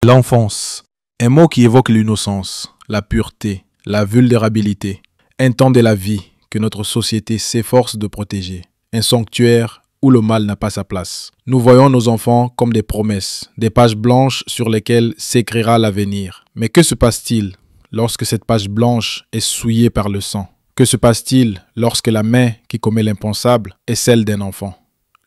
L'enfance, un mot qui évoque l'innocence, la pureté, la vulnérabilité, un temps de la vie que notre société s'efforce de protéger, un sanctuaire où le mal n'a pas sa place. Nous voyons nos enfants comme des promesses, des pages blanches sur lesquelles s'écrira l'avenir. Mais que se passe-t-il lorsque cette page blanche est souillée par le sang? Que se passe-t-il lorsque la main qui commet l'impensable est celle d'un enfant?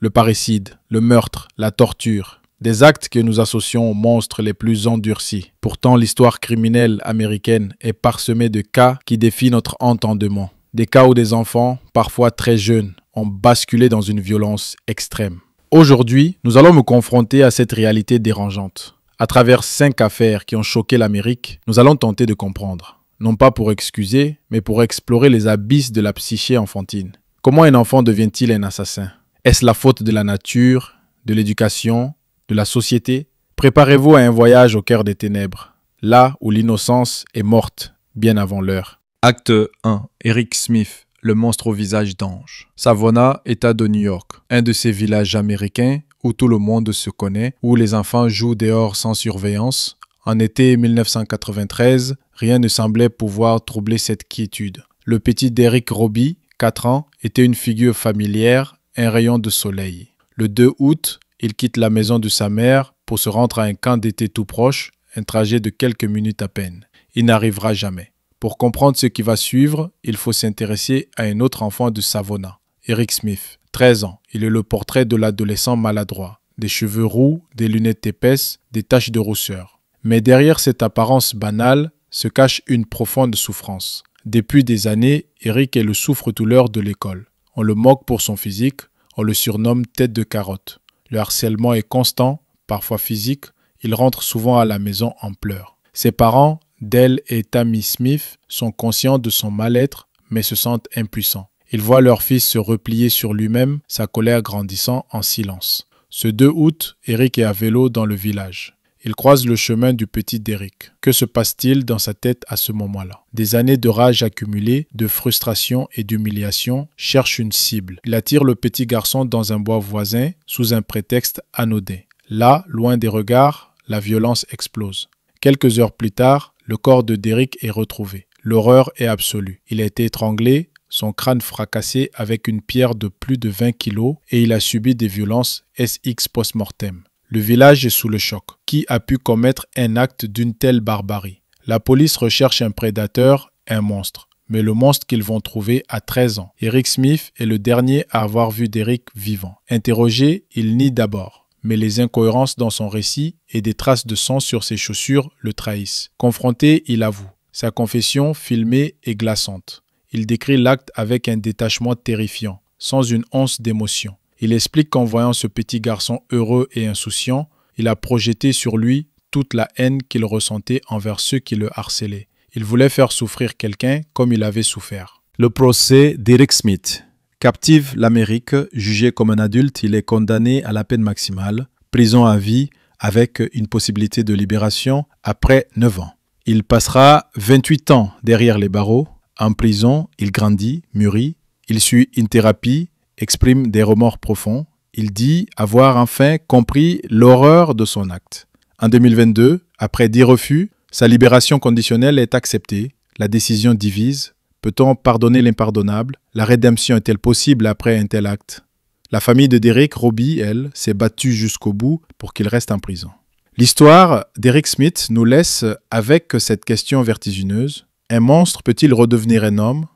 Le parricide, le meurtre, la torture, des actes que nous associons aux monstres les plus endurcis. Pourtant, l'histoire criminelle américaine est parsemée de cas qui défient notre entendement. Des cas où des enfants, parfois très jeunes, ont basculé dans une violence extrême. Aujourd'hui, nous allons nous confronter à cette réalité dérangeante. À travers 5 affaires qui ont choqué l'Amérique, nous allons tenter de comprendre. Non pas pour excuser, mais pour explorer les abysses de la psyché enfantine. Comment un enfant devient-il un assassin? Est-ce la faute de la nature, de l'éducation, de la société? Préparez-vous à un voyage au cœur des ténèbres, là où l'innocence est morte bien avant l'heure. Acte 1. Eric Smith, le monstre au visage d'ange. Savona, État de New York, un de ces villages américains où tout le monde se connaît, où les enfants jouent dehors sans surveillance. En été 1993, rien ne semblait pouvoir troubler cette quiétude. Le petit Derrick Roby, 4 ans, était une figure familière, un rayon de soleil. Le 2 août, il quitte la maison de sa mère pour se rendre à un camp d'été tout proche, un trajet de quelques minutes à peine. Il n'arrivera jamais. Pour comprendre ce qui va suivre, il faut s'intéresser à un autre enfant de Savona, Eric Smith, 13 ans. Il est le portrait de l'adolescent maladroit. Des cheveux roux, des lunettes épaisses, des taches de rousseur. Mais derrière cette apparence banale se cache une profonde souffrance. Depuis des années, Eric est le souffre-douleur de l'école. On le moque pour son physique, on le surnomme tête de carotte. Le harcèlement est constant, parfois physique. Il rentre souvent à la maison en pleurs. Ses parents, Dell et Tammy Smith, sont conscients de son mal-être, mais se sentent impuissants. Ils voient leur fils se replier sur lui-même, sa colère grandissant en silence. Ce 2 août, Eric est à vélo dans le village. Il croise le chemin du petit Derrick. Que se passe-t-il dans sa tête à ce moment-là? Des années de rage accumulée, de frustration et d'humiliation cherchent une cible. Il attire le petit garçon dans un bois voisin sous un prétexte anodin. Là, loin des regards, la violence explose. Quelques heures plus tard, le corps de Derrick est retrouvé. L'horreur est absolue. Il a été étranglé, son crâne fracassé avec une pierre de plus de 20 kilos et il a subi des violences SX post-mortem. Le village est sous le choc. Qui a pu commettre un acte d'une telle barbarie? La police recherche un prédateur, un monstre. Mais le monstre qu'ils vont trouver a 13 ans. Eric Smith est le dernier à avoir vu Derrick vivant. Interrogé, il nie d'abord. Mais les incohérences dans son récit et des traces de sang sur ses chaussures le trahissent. Confronté, il avoue. Sa confession, filmée, est glaçante. Il décrit l'acte avec un détachement terrifiant, sans une once d'émotion. Il explique qu'en voyant ce petit garçon heureux et insouciant, il a projeté sur lui toute la haine qu'il ressentait envers ceux qui le harcelaient. Il voulait faire souffrir quelqu'un comme il avait souffert. Le procès d'Eric Smith. Captive l'Amérique, jugé comme un adulte, il est condamné à la peine maximale, prison à vie avec une possibilité de libération après 9 ans. Il passera 28 ans derrière les barreaux. En prison, il grandit, mûrit, il suit une thérapie, exprime des remords profonds. Il dit avoir enfin compris l'horreur de son acte. En 2022, après 10 refus, sa libération conditionnelle est acceptée. La décision divise. Peut-on pardonner l'impardonnable? La rédemption est-elle possible après un tel acte? La famille de Derrick Roby, elle, s'est battue jusqu'au bout pour qu'il reste en prison. L'histoire d'Eric Smith nous laisse avec cette question vertigineuse. Un monstre peut-il redevenir un homme?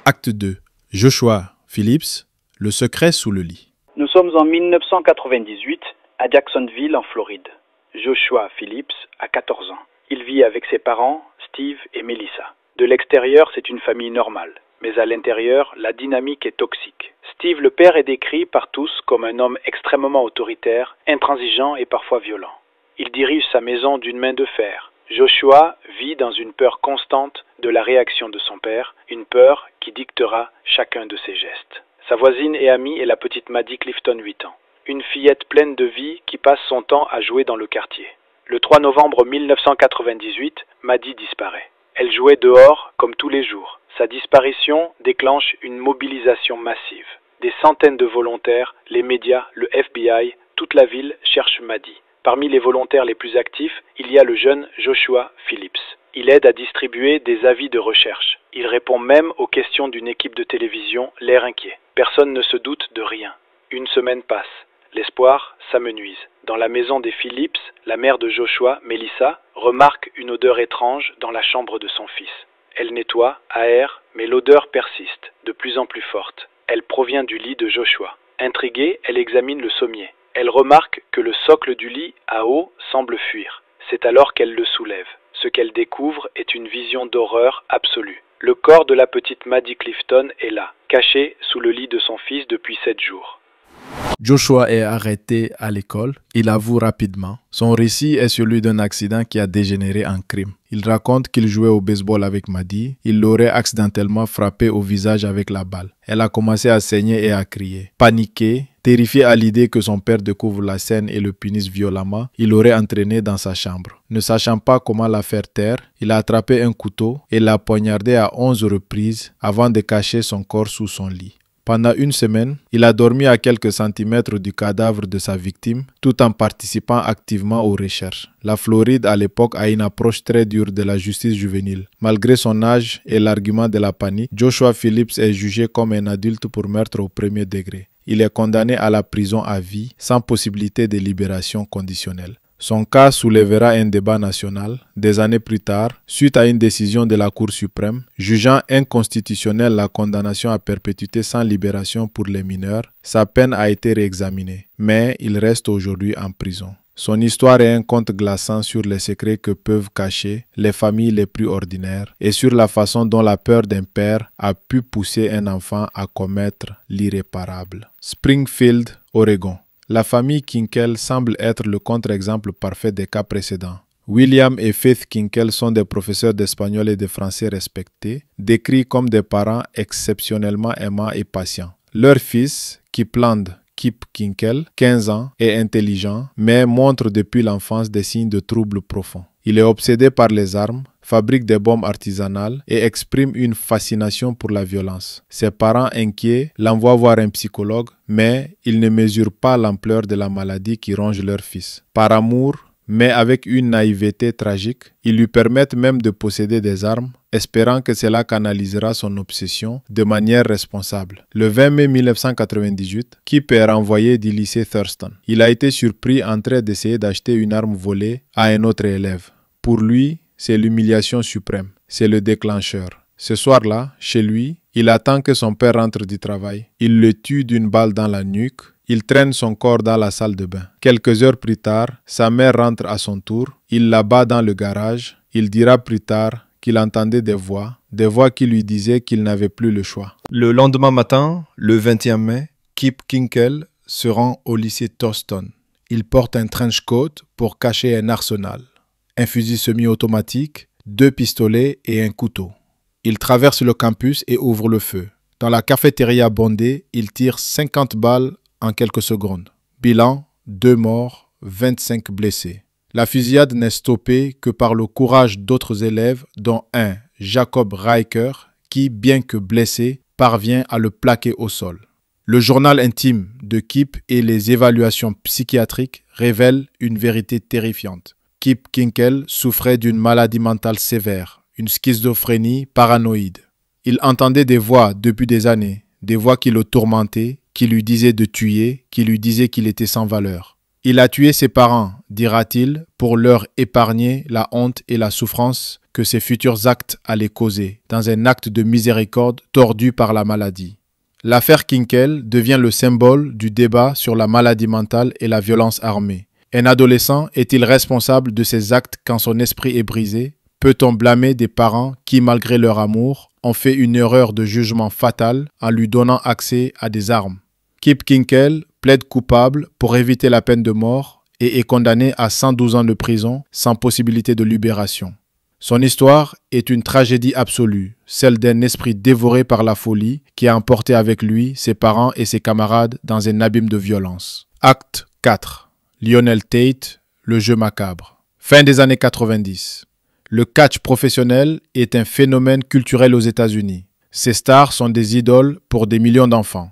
Acte 2. Joshua Phillips, le secret sous le lit. Nous sommes en 1998 à Jacksonville, en Floride. Joshua Phillips a 14 ans. Il vit avec ses parents, Steve et Melissa. De l'extérieur, c'est une famille normale. Mais à l'intérieur, la dynamique est toxique. Steve, le père, est décrit par tous comme un homme extrêmement autoritaire, intransigeant et parfois violent. Il dirige sa maison d'une main de fer. Joshua vit dans une peur constante de la réaction de son père, une peur qui dictera chacun de ses gestes. Sa voisine et amie est la petite Maddie Clifton, 8 ans. Une fillette pleine de vie qui passe son temps à jouer dans le quartier. Le 3 novembre 1998, Maddie disparaît. Elle jouait dehors comme tous les jours. Sa disparition déclenche une mobilisation massive. Des centaines de volontaires, les médias, le FBI, toute la ville cherche Maddie. Parmi les volontaires les plus actifs, il y a le jeune Joshua Phillips. Il aide à distribuer des avis de recherche. Il répond même aux questions d'une équipe de télévision, l'air inquiet. Personne ne se doute de rien. Une semaine passe. L'espoir s'amenuise. Dans la maison des Phillips, la mère de Joshua, Melissa, remarque une odeur étrange dans la chambre de son fils. Elle nettoie, aère, mais l'odeur persiste, de plus en plus forte. Elle provient du lit de Joshua. Intriguée, elle examine le sommier. Elle remarque que le socle du lit, à eau, semble fuir. C'est alors qu'elle le soulève. Ce qu'elle découvre est une vision d'horreur absolue. Le corps de la petite Maddie Clifton est là, caché sous le lit de son fils depuis 7 jours. Joshua est arrêté à l'école. Il avoue rapidement. Son récit est celui d'un accident qui a dégénéré en crime. Il raconte qu'il jouait au baseball avec Maddie. Il l'aurait accidentellement frappé au visage avec la balle. Elle a commencé à saigner et à crier. Paniqué, terrifié à l'idée que son père découvre la scène et le punisse violemment, il l'aurait entraîné dans sa chambre. Ne sachant pas comment la faire taire, il a attrapé un couteau et l'a poignardé à 11 reprises avant de cacher son corps sous son lit. Pendant une semaine, il a dormi à quelques centimètres du cadavre de sa victime, tout en participant activement aux recherches. La Floride, à l'époque, a une approche très dure de la justice juvénile. Malgré son âge et l'argument de la panique, Joshua Phillips est jugé comme un adulte pour meurtre au premier degré. Il est condamné à la prison à vie, sans possibilité de libération conditionnelle. Son cas soulèvera un débat national des années plus tard, suite à une décision de la Cour suprême, jugeant inconstitutionnelle la condamnation à perpétuité sans libération pour les mineurs. Sa peine a été réexaminée, mais il reste aujourd'hui en prison. Son histoire est un conte glaçant sur les secrets que peuvent cacher les familles les plus ordinaires et sur la façon dont la peur d'un père a pu pousser un enfant à commettre l'irréparable. Springfield, Oregon. La famille Kinkel semble être le contre-exemple parfait des cas précédents. William et Faith Kinkel sont des professeurs d'espagnol et de français respectés, décrits comme des parents exceptionnellement aimants et patients. Leur fils, Kipland Kip Kinkel, 15 ans, est intelligent, mais montre depuis l'enfance des signes de troubles profonds. Il est obsédé par les armes, fabrique des bombes artisanales et exprime une fascination pour la violence. Ses parents inquiets l'envoient voir un psychologue, mais ils ne mesurent pas l'ampleur de la maladie qui ronge leur fils. Par amour, mais avec une naïveté tragique, ils lui permettent même de posséder des armes, espérant que cela canalisera son obsession de manière responsable. Le 20 mai 1998, Kip est renvoyé du lycée Thurston. Il a été surpris en train d'essayer d'acheter une arme volée à un autre élève. Pour lui, c'est l'humiliation suprême, c'est le déclencheur. Ce soir-là, chez lui, il attend que son père rentre du travail. Il le tue d'une balle dans la nuque. Il traîne son corps dans la salle de bain. Quelques heures plus tard, sa mère rentre à son tour. Il la bat dans le garage. Il dira plus tard qu'il entendait des voix qui lui disaient qu'il n'avait plus le choix. Le lendemain matin, le 21 mai, Kip Kinkel se rend au lycée Thurston. Il porte un trench coat pour cacher un arsenal, un fusil semi-automatique, 2 pistolets et un couteau. Il traverse le campus et ouvre le feu. Dans la cafétéria bondée, il tire 50 balles en quelques secondes. Bilan, 2 morts, 25 blessés. La fusillade n'est stoppée que par le courage d'autres élèves, dont un, Jacob Riker, qui, bien que blessé, parvient à le plaquer au sol. Le journal intime de Kip et les évaluations psychiatriques révèlent une vérité terrifiante. Kip Kinkel souffrait d'une maladie mentale sévère, une schizophrénie paranoïde. Il entendait des voix depuis des années, des voix qui le tourmentaient, qui lui disaient de tuer, qui lui disaient qu'il était sans valeur. Il a tué ses parents, dira-t-il, pour leur épargner la honte et la souffrance que ses futurs actes allaient causer, dans un acte de miséricorde tordu par la maladie. L'affaire Kinkel devient le symbole du débat sur la maladie mentale et la violence armée. Un adolescent est-il responsable de ses actes quand son esprit est brisé? Peut-on blâmer des parents qui, malgré leur amour, ont fait une erreur de jugement fatale en lui donnant accès à des armes? Kip Kinkel plaide coupable pour éviter la peine de mort et est condamné à 112 ans de prison sans possibilité de libération. Son histoire est une tragédie absolue, celle d'un esprit dévoré par la folie qui a emporté avec lui ses parents et ses camarades dans un abîme de violence. Acte 4. Lionel Tate, le jeu macabre. Fin des années 90. Le catch professionnel est un phénomène culturel aux États-Unis. Ces stars sont des idoles pour des millions d'enfants.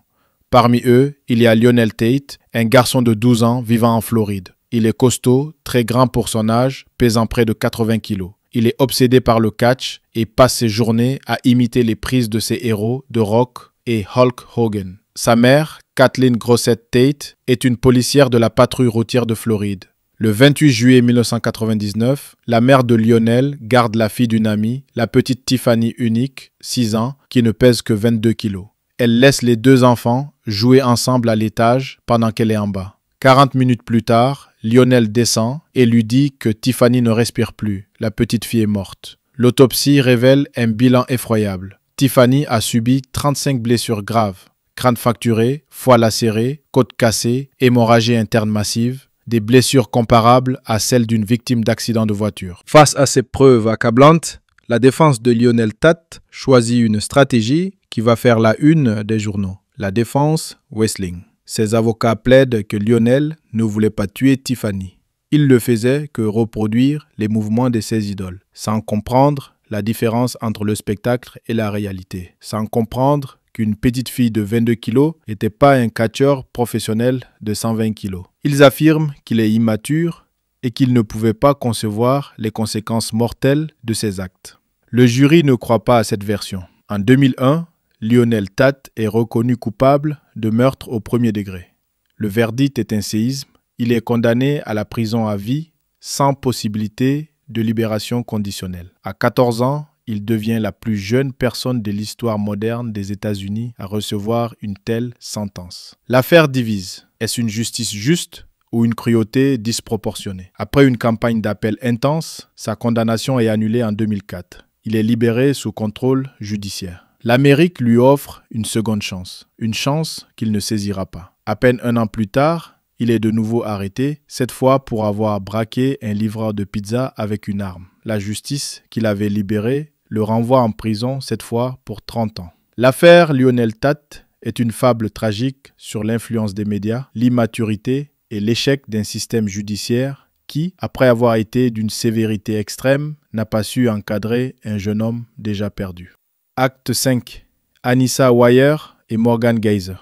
Parmi eux, il y a Lionel Tate, un garçon de 12 ans vivant en Floride. Il est costaud, très grand pour son âge, pesant près de 80 kilos. Il est obsédé par le catch et passe ses journées à imiter les prises de ses héros The Rock et Hulk Hogan. Sa mère, Kathleen Grossett Tate, est une policière de la patrouille routière de Floride. Le 28 juillet 1999, la mère de Lionel garde la fille d'une amie, la petite Tiffany Unique, 6 ans, qui ne pèse que 22 kilos. Elle laisse les deux enfants jouer ensemble à l'étage pendant qu'elle est en bas. 40 minutes plus tard, Lionel descend et lui dit que Tiffany ne respire plus. La petite fille est morte. L'autopsie révèle un bilan effroyable. Tiffany a subi 35 blessures graves. Crâne fracturé, foie lacéré, côte cassée, hémorragie interne massive, des blessures comparables à celles d'une victime d'accident de voiture. Face à ces preuves accablantes, la défense de Lionel Tate choisit une stratégie qui va faire la une des journaux. La défense Wrestling. Ses avocats plaident que Lionel ne voulait pas tuer Tiffany. Il ne faisait que reproduire les mouvements de ses idoles, sans comprendre la différence entre le spectacle et la réalité, sans comprendre qu'une petite fille de 22 kilos n'était pas un catcheur professionnel de 120 kilos. Ils affirment qu'il est immature et qu'il ne pouvait pas concevoir les conséquences mortelles de ses actes. Le jury ne croit pas à cette version. En 2001, Lionel Tate est reconnu coupable de meurtre au premier degré. Le verdict est un séisme. Il est condamné à la prison à vie sans possibilité de libération conditionnelle. À 14 ans, il devient la plus jeune personne de l'histoire moderne des États-Unis à recevoir une telle sentence. L'affaire divise. Est-ce une justice juste ou une cruauté disproportionnée? Après une campagne d'appel intense, sa condamnation est annulée en 2004. Il est libéré sous contrôle judiciaire. L'Amérique lui offre une seconde chance, une chance qu'il ne saisira pas. À peine un an plus tard, il est de nouveau arrêté, cette fois pour avoir braqué un livreur de pizza avec une arme. La justice, qui l'avait libéré, le renvoie en prison, cette fois pour 30 ans. L'affaire Lionel Tate est une fable tragique sur l'influence des médias, l'immaturité et l'échec d'un système judiciaire qui, après avoir été d'une sévérité extrême, n'a pas su encadrer un jeune homme déjà perdu. Acte 5. Anissa Weier et Morgan Geyser.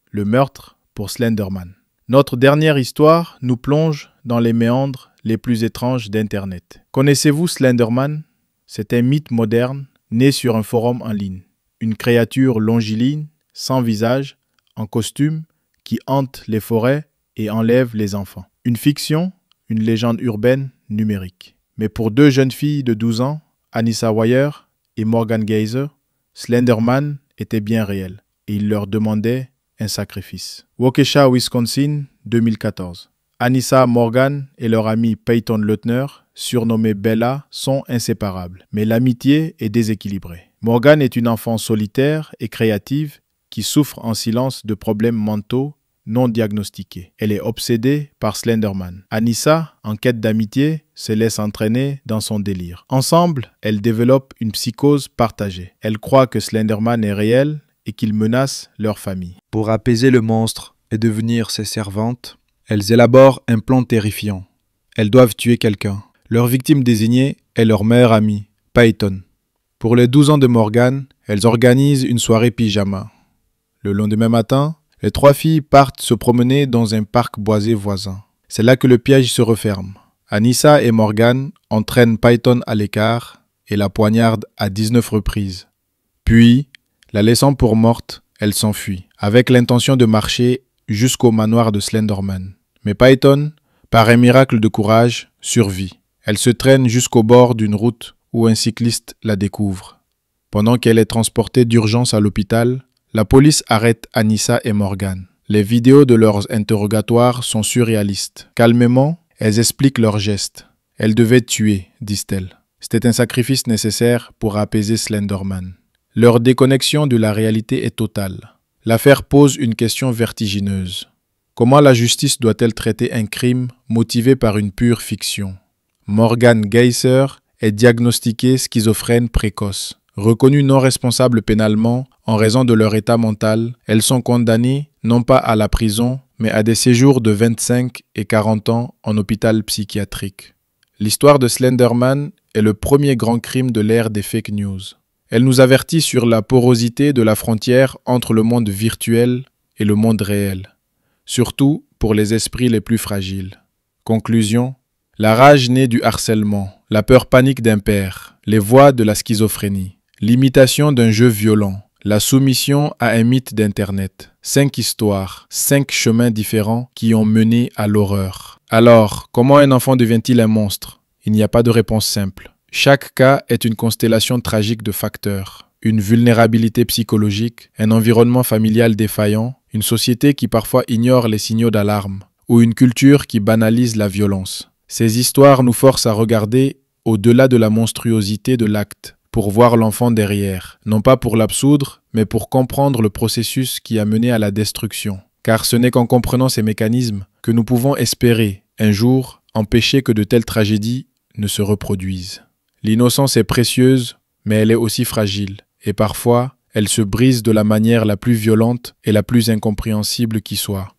Le meurtre pour Slenderman. Notre dernière histoire nous plonge dans les méandres les plus étranges d'Internet. Connaissez-vous Slenderman? C'est un mythe moderne né sur un forum en ligne. Une créature longiligne, sans visage, en costume, qui hante les forêts et enlève les enfants. Une fiction, une légende urbaine numérique. Mais pour deux jeunes filles de 12 ans, Anissa Weier et Morgan Geyser, Slenderman était bien réel et il leur demandait un sacrifice. Waukesha, Wisconsin, 2014. Anissa Morgan et leur amie Peyton Leutner, surnommée Bella, sont inséparables, mais l'amitié est déséquilibrée. Morgan est une enfant solitaire et créative qui souffre en silence de problèmes mentaux non diagnostiqués. Elle est obsédée par Slenderman. Anissa, en quête d'amitié, se laisse entraîner dans son délire. Ensemble, elles développent une psychose partagée. Elles croient que Slenderman est réel et qu'il menace leur famille. Pour apaiser le monstre et devenir ses servantes, elles élaborent un plan terrifiant. Elles doivent tuer quelqu'un. Leur victime désignée est leur meilleure amie, Peyton. Pour les 12 ans de Morgan, elles organisent une soirée pyjama. Le lendemain matin, les trois filles partent se promener dans un parc boisé voisin. C'est là que le piège se referme. Anissa et Morgan entraînent Peyton à l'écart et la poignardent à 19 reprises. Puis, la laissant pour morte, elle s'enfuit, avec l'intention de marcher jusqu'au manoir de Slenderman. Mais Peyton, par un miracle de courage, survit. Elle se traîne jusqu'au bord d'une route où un cycliste la découvre. Pendant qu'elle est transportée d'urgence à l'hôpital, la police arrête Anissa et Morgan. Les vidéos de leurs interrogatoires sont surréalistes. Calmement, elles expliquent leurs gestes. Elles devaient tuer, disent-elles. C'était un sacrifice nécessaire pour apaiser Slenderman. Leur déconnexion de la réalité est totale. L'affaire pose une question vertigineuse. Comment la justice doit-elle traiter un crime motivé par une pure fiction? Morgan Geyser est diagnostiquée schizophrène précoce. Reconnues non responsables pénalement en raison de leur état mental, elles sont condamnées non pas à la prison, mais à des séjours de 25 et 40 ans en hôpital psychiatrique. L'histoire de Slenderman est le premier grand crime de l'ère des fake news. Elle nous avertit sur la porosité de la frontière entre le monde virtuel et le monde réel, surtout pour les esprits les plus fragiles. Conclusion. La rage naît du harcèlement, la peur panique d'un père, les voix de la schizophrénie, l'imitation d'un jeu violent, la soumission à un mythe d'Internet. 5 histoires, 5 chemins différents qui ont mené à l'horreur. Alors, comment un enfant devient-il un monstre? Il n'y a pas de réponse simple. Chaque cas est une constellation tragique de facteurs. Une vulnérabilité psychologique, un environnement familial défaillant, une société qui parfois ignore les signaux d'alarme, ou une culture qui banalise la violence. Ces histoires nous forcent à regarder au-delà de la monstruosité de l'acte, pour voir l'enfant derrière, non pas pour l'absoudre, mais pour comprendre le processus qui a mené à la destruction. Car ce n'est qu'en comprenant ces mécanismes que nous pouvons espérer, un jour, empêcher que de telles tragédies ne se reproduisent. L'innocence est précieuse, mais elle est aussi fragile, et parfois, elle se brise de la manière la plus violente et la plus incompréhensible qui soit.